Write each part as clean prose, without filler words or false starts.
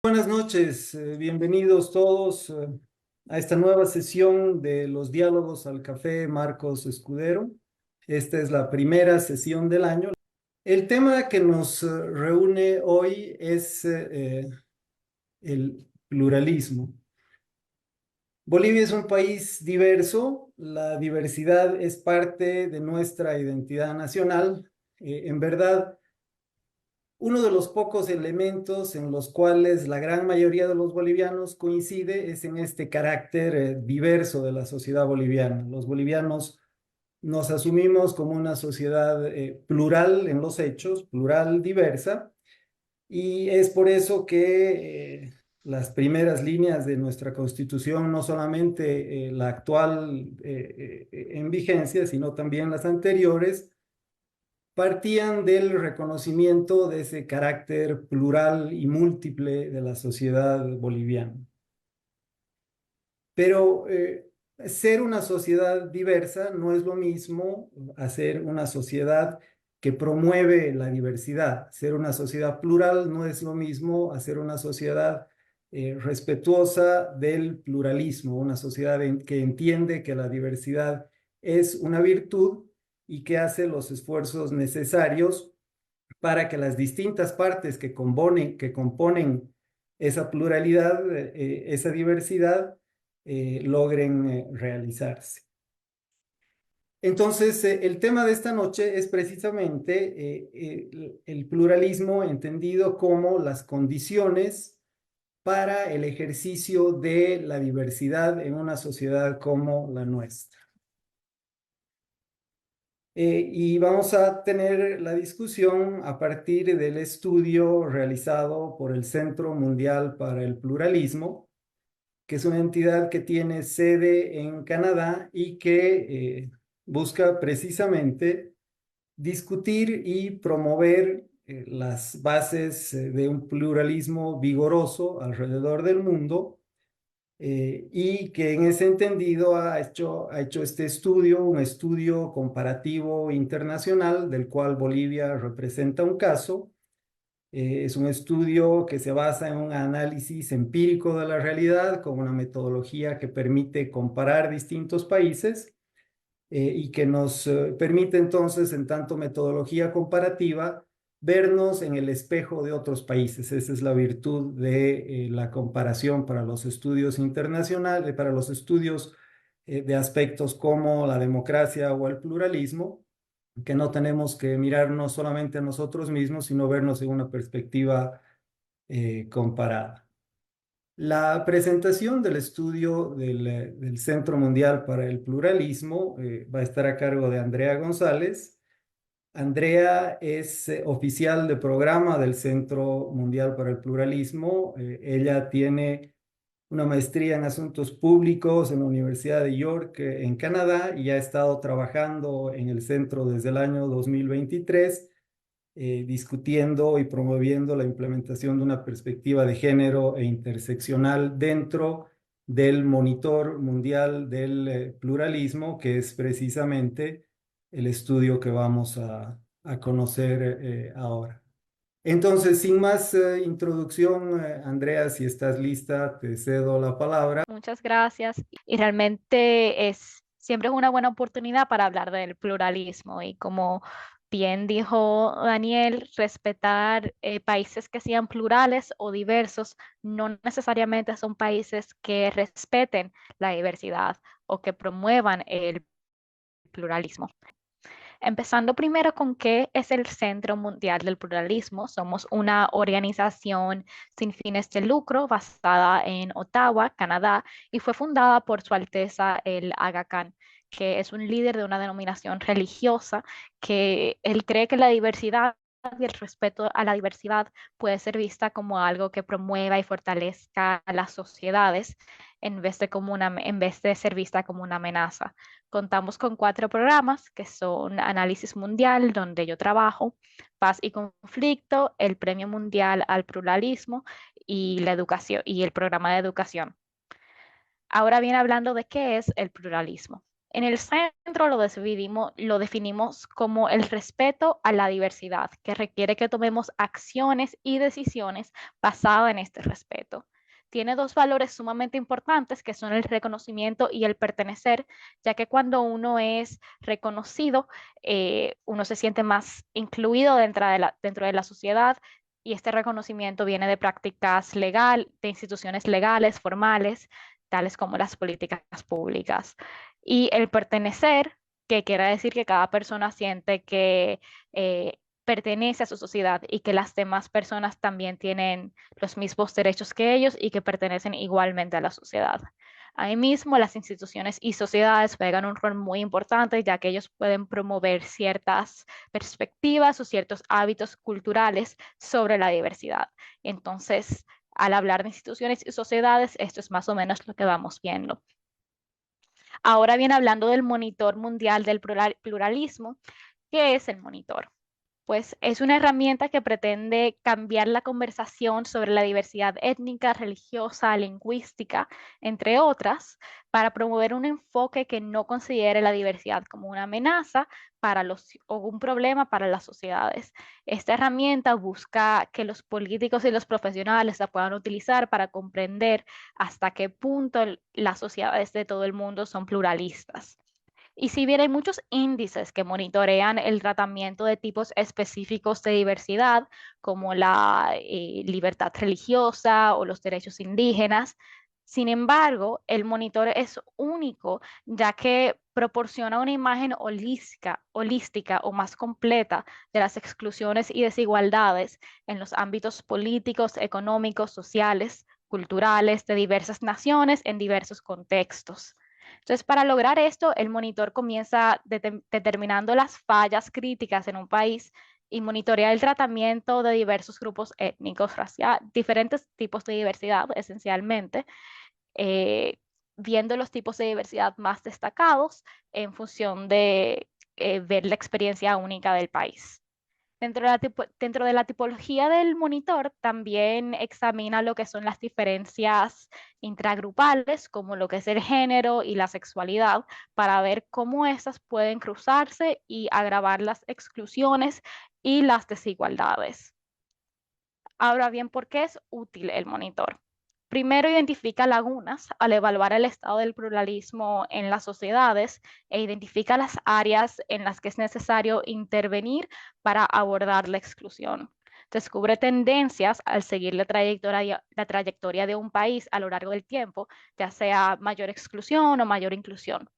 Buenas noches, bienvenidos todos a esta nueva sesión de los diálogos al café Marcos Escudero. Esta es la primera sesión del año. El tema que nos reúne hoy es el pluralismo. Bolivia es un país diverso, la diversidad es parte de nuestra identidad nacional. En verdad, uno de los pocos elementos en los cuales la gran mayoría de los bolivianos coincide es en este carácter diverso de la sociedad boliviana. Los bolivianos nos asumimos como una sociedad plural en los hechos, plural, diversa, y es por eso que las primeras líneas de nuestra Constitución, no solamente la actual en vigencia, sino también las anteriores, partían del reconocimiento de ese carácter plural y múltiple de la sociedad boliviana. Pero ser una sociedad diversa no es lo mismo a ser una sociedad que promueve la diversidad. Ser una sociedad plural no es lo mismo a ser una sociedad respetuosa del pluralismo, una sociedad que entiende que la diversidad es una virtud y que hace los esfuerzos necesarios para que las distintas partes que componen esa pluralidad, esa diversidad, logren realizarse. Entonces, el tema de esta noche es precisamente el pluralismo entendido como las condiciones para el ejercicio de la diversidad en una sociedad como la nuestra. Y vamos a tener la discusión a partir del estudio realizado por el Centro Mundial para el Pluralismo, que es una entidad que tiene sede en Canadá y que busca precisamente discutir y promover las bases de un pluralismo vigoroso alrededor del mundo, y que en ese entendido ha hecho este estudio, un estudio comparativo internacional del cual Bolivia representa un caso. Es un estudio que se basa en un análisis empírico de la realidad con una metodología que permite comparar distintos países, y que nos permite entonces, en tanto metodología comparativa, vernos en el espejo de otros países. Esa es la virtud de la comparación para los estudios internacionales, para los estudios de aspectos como la democracia o el pluralismo, que no tenemos que mirarnos solamente a nosotros mismos, sino vernos en una perspectiva comparada. La presentación del estudio del Centro Mundial para el Pluralismo va a estar a cargo de Andrea González. Andrea es oficial de programa del Centro Mundial para el Pluralismo. Ella tiene una maestría en asuntos públicos en la Universidad de York, en Canadá, y ha estado trabajando en el centro desde el año 2023, discutiendo y promoviendo la implementación de una perspectiva de género e interseccional dentro del monitor mundial del pluralismo, que es precisamente el estudio que vamos a conocer ahora. Entonces, sin más introducción, Andrea, si estás lista, te cedo la palabra. Muchas gracias. Y realmente siempre es una buena oportunidad para hablar del pluralismo y como bien dijo Daniel, respetar países que sean plurales o diversos no necesariamente son países que respeten la diversidad o que promuevan el pluralismo. Empezando primero con qué es el Centro Mundial del Pluralismo. Somos una organización sin fines de lucro basada en Ottawa, Canadá, y fue fundada por Su Alteza el Aga Khan, que es un líder de una denominación religiosa que él cree que la diversidad y el respeto a la diversidad puede ser vista como algo que promueva y fortalezca a las sociedades en vez de ser vista como una amenaza. Contamos con 4 programas que son Análisis Mundial, donde yo trabajo, Paz y Conflicto, el Premio Mundial al Pluralismo y la educación y el programa de educación. Ahora bien, hablando de qué es el pluralismo. En el centro lo definimos como el respeto a la diversidad, que requiere que tomemos acciones y decisiones basadas en este respeto. Tiene dos valores sumamente importantes que son el reconocimiento y el pertenecer, ya que cuando uno es reconocido, uno se siente más incluido dentro de la sociedad y este reconocimiento viene de prácticas de instituciones legales, formales, tales como las políticas públicas. Y el pertenecer, que quiere decir que cada persona siente que pertenece a su sociedad y que las demás personas también tienen los mismos derechos que ellos y que pertenecen igualmente a la sociedad. Ahí mismo las instituciones y sociedades juegan un rol muy importante ya que ellos pueden promover ciertas perspectivas o ciertos hábitos culturales sobre la diversidad. Entonces, al hablar de instituciones y sociedades, esto es más o menos lo que vamos viendo. Ahora bien, hablando del Monitor Mundial del Pluralismo, ¿qué es el monitor? Pues es una herramienta que pretende cambiar la conversación sobre la diversidad étnica, religiosa, lingüística, entre otras, para promover un enfoque que no considere la diversidad como una amenaza o un problema para las sociedades. Esta herramienta busca que los políticos y los profesionales la puedan utilizar para comprender hasta qué punto las sociedades de todo el mundo son pluralistas. Y si bien hay muchos índices que monitorean el tratamiento de tipos específicos de diversidad, como la libertad religiosa o los derechos indígenas, sin embargo, el monitor es único, ya que proporciona una imagen holística o más completa de las exclusiones y desigualdades en los ámbitos políticos, económicos, sociales, culturales de diversas naciones en diversos contextos. Entonces, para lograr esto, el monitor comienza determinando las fallas críticas en un país y monitorea el tratamiento de diversos grupos étnicos, raciales, diferentes tipos de diversidad, esencialmente, eh, viendo los tipos de diversidad más destacados en función de ver la experiencia única del país. Dentro de la tipología del monitor, también examina lo que son las diferencias intragrupales, como lo que es el género y la sexualidad, para ver cómo esas pueden cruzarse y agravar las exclusiones y las desigualdades. Ahora bien, ¿por qué es útil el monitor? Primero, identifica lagunas al evaluar el estado del pluralismo en las sociedades e identifica las áreas en las que es necesario intervenir para abordar la exclusión. Descubre tendencias al seguir la trayectoria de un país a lo largo del tiempo, ya sea mayor exclusión o mayor inclusión.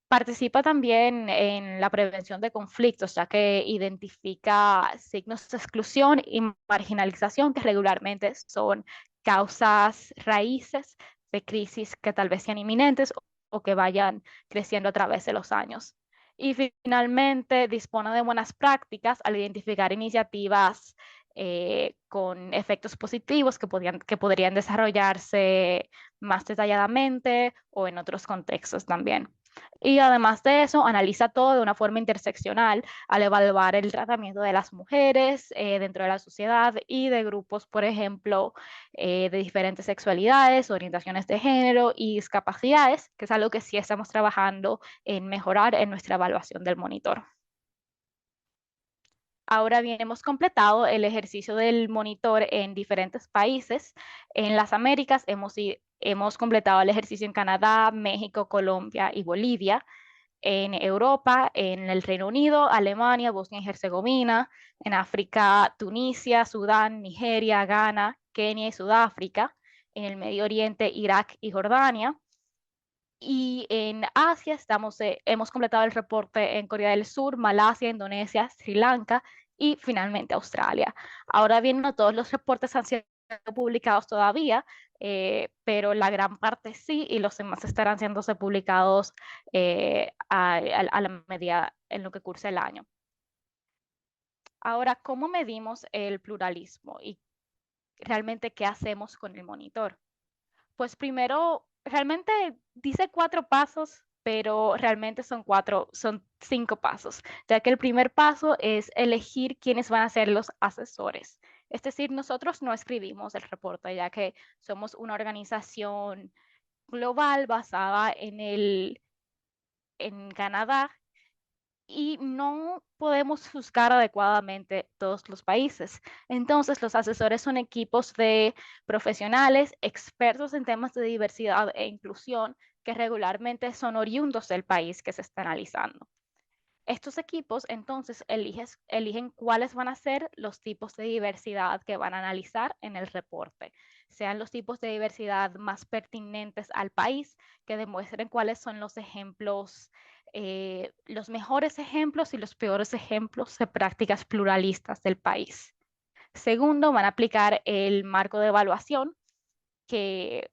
Participa también en la prevención de conflictos, ya que identifica signos de exclusión y marginalización que regularmente son causas raíces de crisis que tal vez sean inminentes o que vayan creciendo a través de los años. Y finalmente, dispone de buenas prácticas al identificar iniciativas con efectos positivos que podrían desarrollarse más detalladamente o en otros contextos también. Y además de eso, analiza todo de una forma interseccional al evaluar el tratamiento de las mujeres dentro de la sociedad y de grupos, por ejemplo, de diferentes sexualidades, orientaciones de género y discapacidades, que es algo que sí estamos trabajando en mejorar en nuestra evaluación del monitor. Ahora bien, hemos completado el ejercicio del monitor en diferentes países. En las Américas hemos completado el ejercicio en Canadá, México, Colombia y Bolivia. En Europa, en el Reino Unido, Alemania, Bosnia y Herzegovina. En África, Tunisia, Sudán, Nigeria, Ghana, Kenia y Sudáfrica. En el Medio Oriente, Irak y Jordania. Y en Asia hemos completado el reporte en Corea del Sur, Malasia, Indonesia, Sri Lanka y finalmente Australia. Ahora bien, no todos los reportes han sido publicados todavía, pero la gran parte sí, y los demás estarán siendo publicados a la medida en lo que curse el año. Ahora, ¿cómo medimos el pluralismo y realmente qué hacemos con el monitor? Pues primero, realmente dice 4 pasos, pero realmente son 5 pasos, ya que el primer paso es elegir quiénes van a ser los asesores. Es decir, nosotros no escribimos el reporte, ya que somos una organización global basada en Canadá, y no podemos juzgar adecuadamente todos los países. Entonces, los asesores son equipos de profesionales, expertos en temas de diversidad e inclusión, que regularmente son oriundos del país que se está analizando. Estos equipos entonces eligen cuáles van a ser los tipos de diversidad que van a analizar en el reporte, sean los tipos de diversidad más pertinentes al país, que demuestren cuáles son los ejemplos, los mejores ejemplos y los peores ejemplos de prácticas pluralistas del país. Segundo, van a aplicar el marco de evaluación que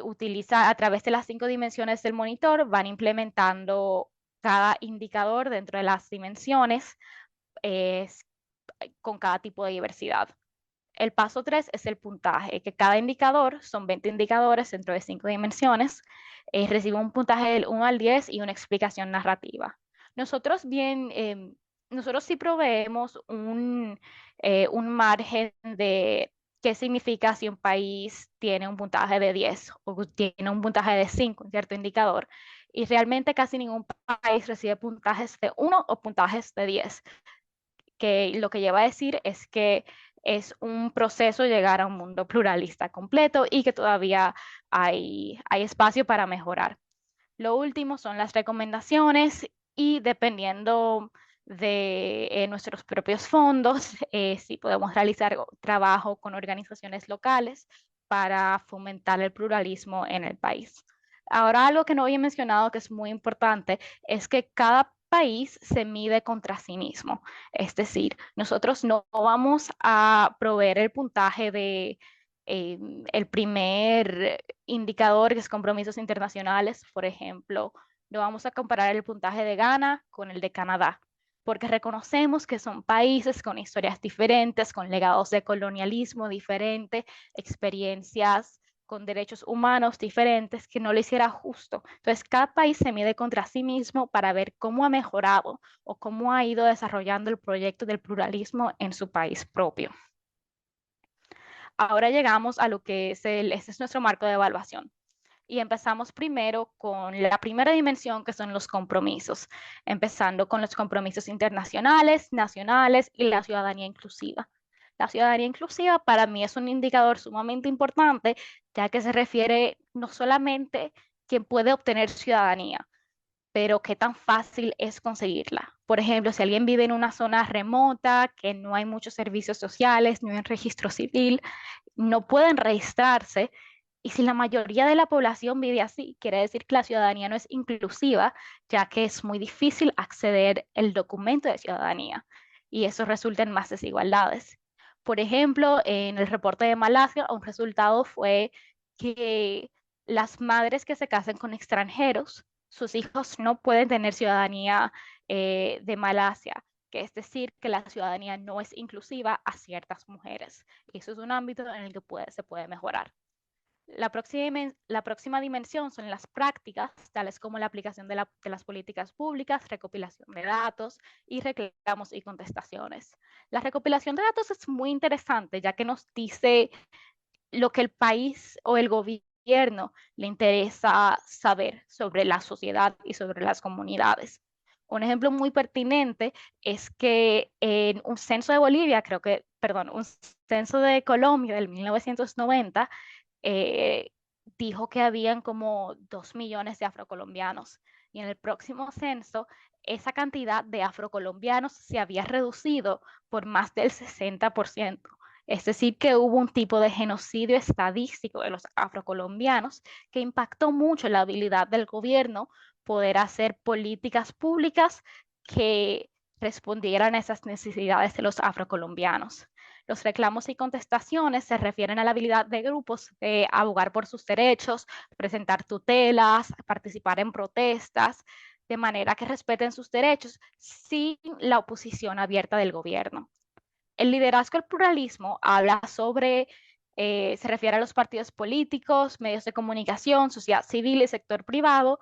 utiliza a través de las 5 dimensiones del monitor, van implementando cada indicador dentro de las dimensiones eh, con cada tipo de diversidad. El paso 3 es el puntaje, que cada indicador, son 20 indicadores dentro de 5 dimensiones, recibe un puntaje del 1 al 10 y una explicación narrativa. Nosotros nosotros sí proveemos un margen de qué significa si un país tiene un puntaje de 10 o tiene un puntaje de 5 en cierto indicador. Y realmente casi ningún país recibe puntajes de 1 o puntajes de 10, que lo que lleva a decir es que es un proceso llegar a un mundo pluralista completo y que todavía hay espacio para mejorar. Lo último son las recomendaciones y dependiendo de nuestros propios fondos, si podemos realizar trabajo con organizaciones locales para fomentar el pluralismo en el país. Ahora, algo que no había mencionado que es muy importante es que cada país se mide contra sí mismo. Es decir, nosotros no vamos a proveer el puntaje de el primer indicador, que es compromisos internacionales, por ejemplo. No vamos a comparar el puntaje de Ghana con el de Canadá, porque reconocemos que son países con historias diferentes, con legados de colonialismo diferentes, experiencias con derechos humanos diferentes, que no le hiciera justo. Entonces, cada país se mide contra sí mismo para ver cómo ha mejorado o cómo ha ido desarrollando el proyecto del pluralismo en su país propio. Ahora llegamos a lo que es este es nuestro marco de evaluación. Y empezamos primero con la primera dimensión, que son los compromisos, empezando con los compromisos internacionales, nacionales y la ciudadanía inclusiva. La ciudadanía inclusiva para mí es un indicador sumamente importante, ya que se refiere no solamente a quién puede obtener ciudadanía, pero qué tan fácil es conseguirla. Por ejemplo, si alguien vive en una zona remota, que no hay muchos servicios sociales, no hay un registro civil, no pueden registrarse. Y si la mayoría de la población vive así, quiere decir que la ciudadanía no es inclusiva, ya que es muy difícil acceder al documento de ciudadanía. Y eso resulta en más desigualdades. Por ejemplo, en el reporte de Malasia, un resultado fue que las madres que se casan con extranjeros, sus hijos no pueden tener ciudadanía de Malasia, que es decir, que la ciudadanía no es inclusiva a ciertas mujeres. Y eso es un ámbito en el que se puede mejorar. La próxima dimensión son las prácticas, tales como la aplicación de las políticas públicas, recopilación de datos y reclamos y contestaciones. La recopilación de datos es muy interesante, ya que nos dice lo que el país o el gobierno le interesa saber sobre la sociedad y sobre las comunidades. Un ejemplo muy pertinente es que en un censo de Bolivia, perdón, un censo de Colombia del 1990, eh, dijo que habían como 2 millones de afrocolombianos. Y en el próximo censo, esa cantidad de afrocolombianos se había reducido por más del 60%. Es decir, que hubo un tipo de genocidio estadístico de los afrocolombianos que impactó mucho la habilidad del gobierno poder hacer políticas públicas que respondieran a esas necesidades de los afrocolombianos. Los reclamos y contestaciones se refieren a la habilidad de grupos de abogar por sus derechos, presentar tutelas, participar en protestas, de manera que respeten sus derechos sin la oposición abierta del gobierno. El liderazgo al pluralismo habla sobre, se refiere a los partidos políticos, medios de comunicación, sociedad civil y sector privado,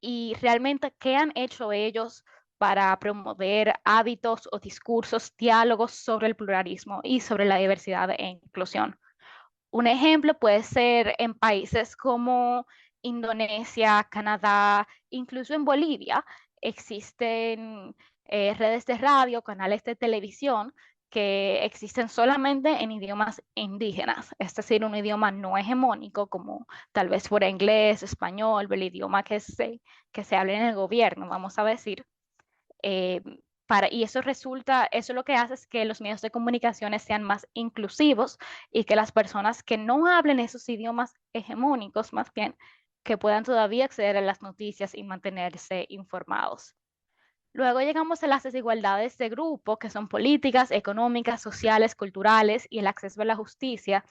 y realmente qué han hecho ellos para promover hábitos o discursos, diálogos sobre el pluralismo y sobre la diversidad e inclusión. Un ejemplo puede ser en países como Indonesia, Canadá, incluso en Bolivia existen redes de radio, canales de televisión que existen solamente en idiomas indígenas, es decir, un idioma no hegemónico como tal vez fuera inglés, español, el idioma que se habla en el gobierno, vamos a decir. Eh, y eso lo que hace es que los medios de comunicaciones sean más inclusivos y que las personas que no hablen esos idiomas hegemónicos, más bien, que puedan todavía acceder a las noticias y mantenerse informados. Luego llegamos a las desigualdades de grupo, que son políticas, económicas, sociales, culturales y el acceso a la justicia.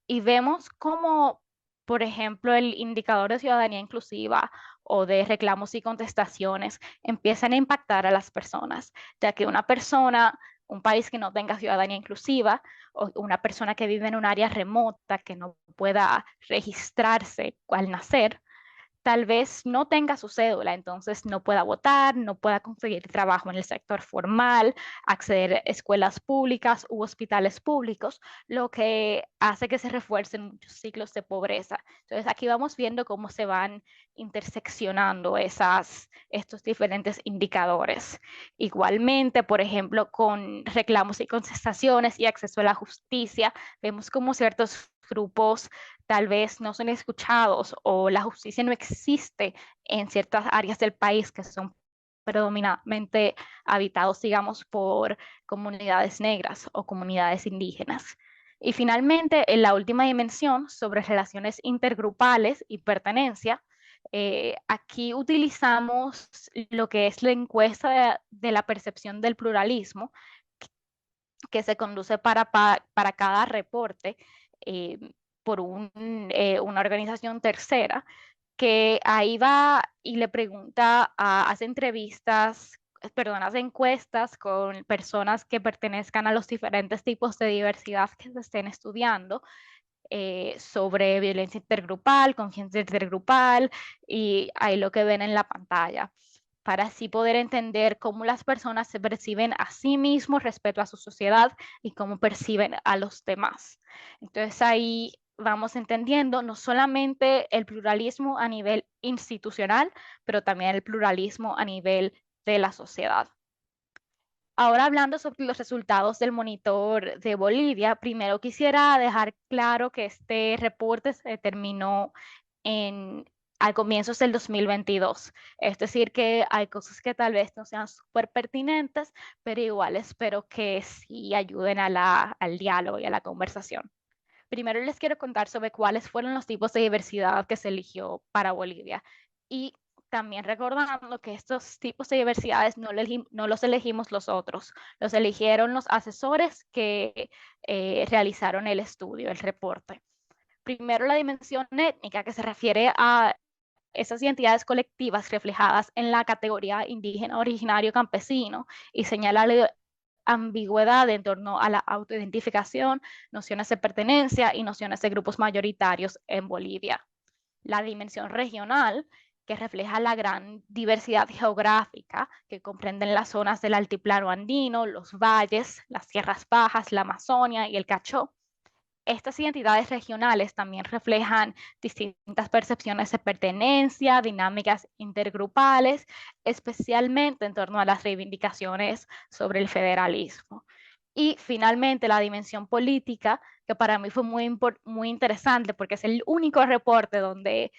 Y vemos cómo, por ejemplo, el indicador de ciudadanía inclusiva o de reclamos y contestaciones empiezan a impactar a las personas, ya que una persona, un país que no tenga ciudadanía inclusiva o una persona que vive en un área remota que no pueda registrarse al nacer, tal vez no tenga su cédula, entonces no pueda votar, no pueda conseguir trabajo en el sector formal, acceder a escuelas públicas u hospitales públicos, lo que hace que se refuercen muchos ciclos de pobreza. Entonces aquí vamos viendo cómo se van interseccionando estos diferentes indicadores. Igualmente, por ejemplo, con reclamos y contestaciones y acceso a la justicia, vemos cómo ciertos grupos tal vez no son escuchados o la justicia no existe en ciertas áreas del país que son predominantemente habitados, digamos, por comunidades negras o comunidades indígenas. Y finalmente, en la última dimensión, sobre relaciones intergrupales y pertenencia, aquí utilizamos lo que es la encuesta de la percepción del pluralismo que se conduce para cada reporte eh, por una organización tercera, que ahí va y le pregunta, hace entrevistas, perdón, hace encuestas con personas que pertenezcan a los diferentes tipos de diversidad que se estén estudiando. Sobre violencia intergrupal, confianza intergrupal y ahí lo que ven en la pantalla para así poder entender cómo las personas se perciben a sí mismos respecto a su sociedad y cómo perciben a los demás. Entonces ahí vamos entendiendo no solamente el pluralismo a nivel institucional, pero también el pluralismo a nivel de la sociedad. Ahora hablando sobre los resultados del monitor de Bolivia, primero quisiera dejar claro que este reporte se terminó en, a comienzos del 2022. Es decir, que hay cosas que tal vez no sean súper pertinentes, pero igual espero que sí ayuden al diálogo y a la conversación. Primero les quiero contar sobre cuáles fueron los tipos de diversidad que se eligió para Bolivia. Y también recordando que estos tipos de diversidades no los elegimos los otros, los eligieron los asesores que realizaron el estudio, el reporte. Primero, la dimensión étnica, que se refiere a esas identidades colectivas reflejadas en la categoría indígena, originario, campesino, y señala la ambigüedad en torno a la autoidentificación, nociones de pertenencia y nociones de grupos mayoritarios en Bolivia. La dimensión regional, que refleja la gran diversidad geográfica que comprenden las zonas del altiplano andino, los valles, las tierras bajas, la Amazonia y el Cachó. Estas identidades regionales también reflejan distintas percepciones de pertenencia, dinámicas intergrupales, especialmente en torno a las reivindicaciones sobre el federalismo. Y finalmente la dimensión política, que para mí fue muy interesante porque es el único reporte donde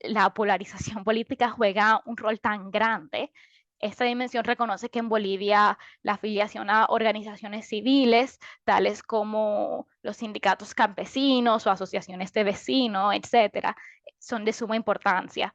la polarización política juega un rol tan grande. Esta dimensión reconoce que en Bolivia la afiliación a organizaciones civiles, tales como los sindicatos campesinos o asociaciones de vecinos, etcétera, son de suma importancia.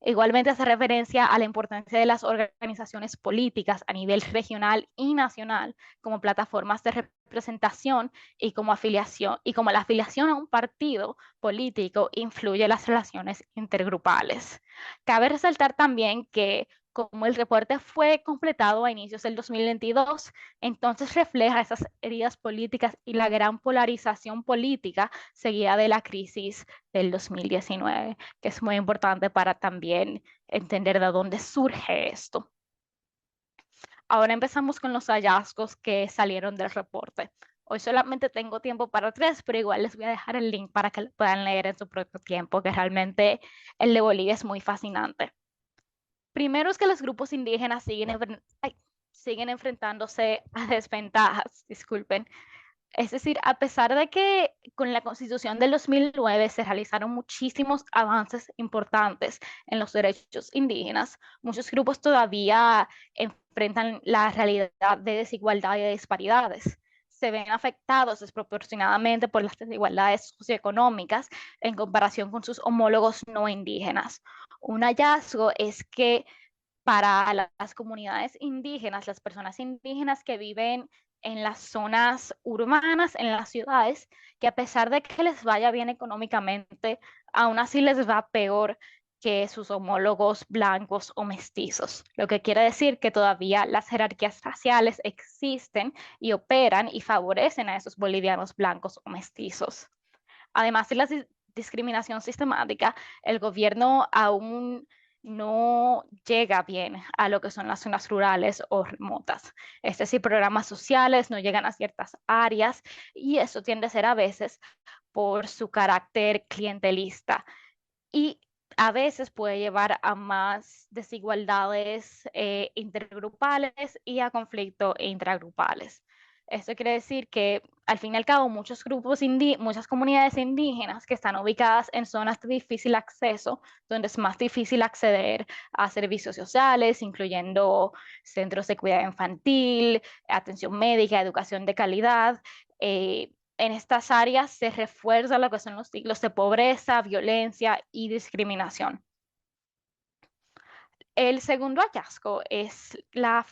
Igualmente hace referencia a la importancia de las organizaciones políticas a nivel regional y nacional como plataformas de representación y como la afiliación a un partido político influye en las relaciones intergrupales. Cabe resaltar también que como el reporte fue completado a inicios del 2022, entonces refleja esas heridas políticas y la gran polarización política seguida de la crisis del 2019, que es muy importante para también entender de dónde surge esto. Ahora empezamos con los hallazgos que salieron del reporte. Hoy solamente tengo tiempo para tres, pero igual les voy a dejar el link para que lo puedan leer en su propio tiempo, que realmente el de Bolivia es muy fascinante. Primero es que los grupos indígenas siguen enfrentándose a desventajas, disculpen. Es decir, a pesar de que con la Constitución del 2009 se realizaron muchísimos avances importantes en los derechos indígenas, muchos grupos todavía enfrentan la realidad de desigualdad y de disparidades. Se ven afectados desproporcionadamente por las desigualdades socioeconómicas en comparación con sus homólogos no indígenas. Un hallazgo es que para las comunidades indígenas, las personas indígenas que viven en las zonas urbanas, en las ciudades, que a pesar de que les vaya bien económicamente, aún así les va peor que sus homólogos blancos o mestizos, lo que quiere decir que todavía las jerarquías raciales existen y operan y favorecen a esos bolivianos blancos o mestizos. Además de la discriminación sistemática, el gobierno aún no llega bien a lo que son las zonas rurales o remotas. Es decir, programas sociales no llegan a ciertas áreas y eso tiende a ser a veces por su carácter clientelista y a veces puede llevar a más desigualdades intergrupales y a conflictos intragrupales. Esto quiere decir que al fin y al cabo muchos muchas comunidades indígenas que están ubicadas en zonas de difícil acceso, donde es más difícil acceder a servicios sociales, incluyendo centros de cuidado infantil, atención médica, educación de calidad, en estas áreas se refuerza lo que son los ciclos de pobreza, violencia y discriminación. El segundo hallazgo es la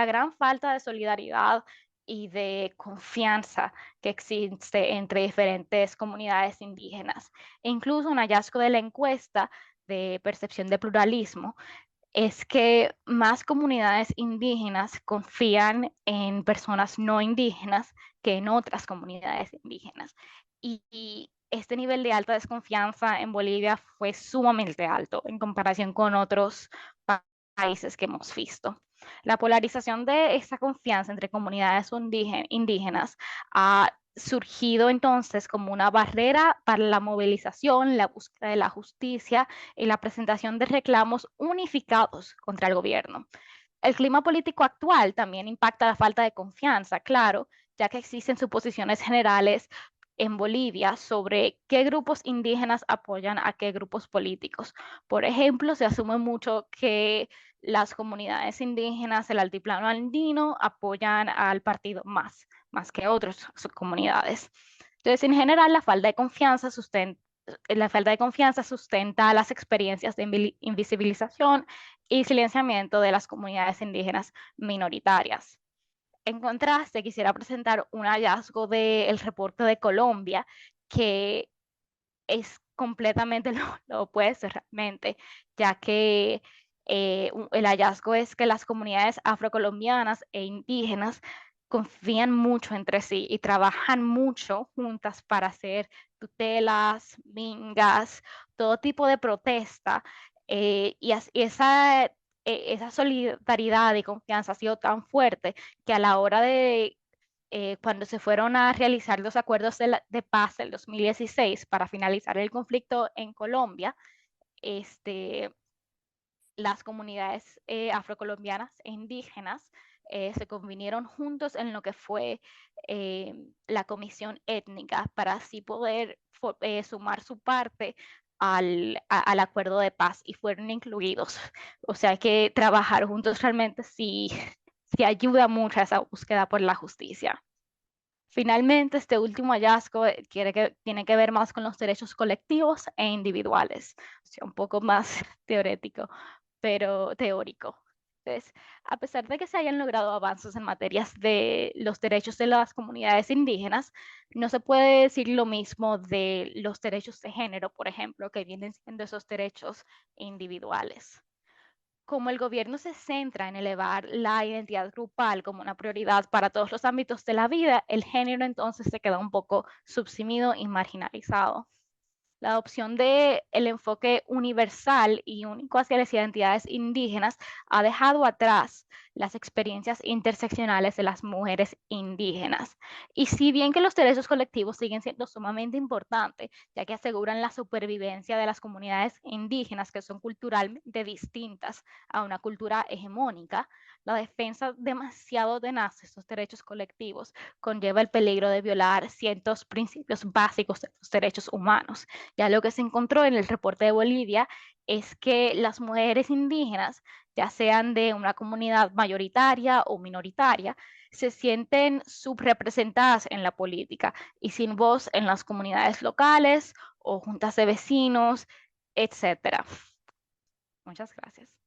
gran falta de solidaridad y de confianza que existe entre diferentes comunidades indígenas. E incluso un hallazgo de la encuesta de percepción de pluralismo es que más comunidades indígenas confían en personas no indígenas que en otras comunidades indígenas. Y este nivel de alta desconfianza en Bolivia fue sumamente alto en comparación con otros países que hemos visto. La polarización de esta confianza entre comunidades indígenas ha surgido entonces como una barrera para la movilización, la búsqueda de la justicia y la presentación de reclamos unificados contra el gobierno. El clima político actual también impacta la falta de confianza, claro, ya que existen suposiciones generales en Bolivia sobre qué grupos indígenas apoyan a qué grupos políticos. Por ejemplo, se asume mucho que las comunidades indígenas del altiplano andino apoyan al partido más que otras comunidades. Entonces, en general, la falta de confianza sustenta las experiencias de invisibilización y silenciamiento de las comunidades indígenas minoritarias. En contraste, quisiera presentar un hallazgo del reporte de Colombia que es completamente lo opuesto realmente, ya que el hallazgo es que las comunidades afrocolombianas e indígenas confían mucho entre sí y trabajan mucho juntas para hacer tutelas, mingas, todo tipo de protesta. Esa solidaridad y confianza ha sido tan fuerte que a la hora de cuando se fueron a realizar los acuerdos de paz del 2016 para finalizar el conflicto en Colombia, este, las comunidades afrocolombianas e indígenas se convinieron juntos en lo que fue la comisión étnica para así poder sumar su parte al acuerdo de paz y fueron incluidos. O sea que trabajar juntos realmente sí ayuda mucho a esa búsqueda por la justicia. Finalmente, este último hallazgo tiene que ver más con los derechos colectivos e individuales, o sea, un poco más teórico, pero teórico. Entonces, a pesar de que se hayan logrado avances en materias de los derechos de las comunidades indígenas, no se puede decir lo mismo de los derechos de género, por ejemplo, que vienen siendo esos derechos individuales. Como el gobierno se centra en elevar la identidad grupal como una prioridad para todos los ámbitos de la vida, el género entonces se queda un poco subsumido y marginalizado. La adopción del enfoque universal y único hacia las identidades indígenas ha dejado atrás las experiencias interseccionales de las mujeres indígenas. Y si bien que los derechos colectivos siguen siendo sumamente importantes, ya que aseguran la supervivencia de las comunidades indígenas que son culturalmente distintas a una cultura hegemónica, la defensa demasiado tenaz de estos derechos colectivos conlleva el peligro de violar ciertos principios básicos de los derechos humanos. Ya lo que se encontró en el reporte de Bolivia es que las mujeres indígenas, ya sean de una comunidad mayoritaria o minoritaria, se sienten subrepresentadas en la política y sin voz en las comunidades locales o juntas de vecinos, etcétera. Muchas gracias.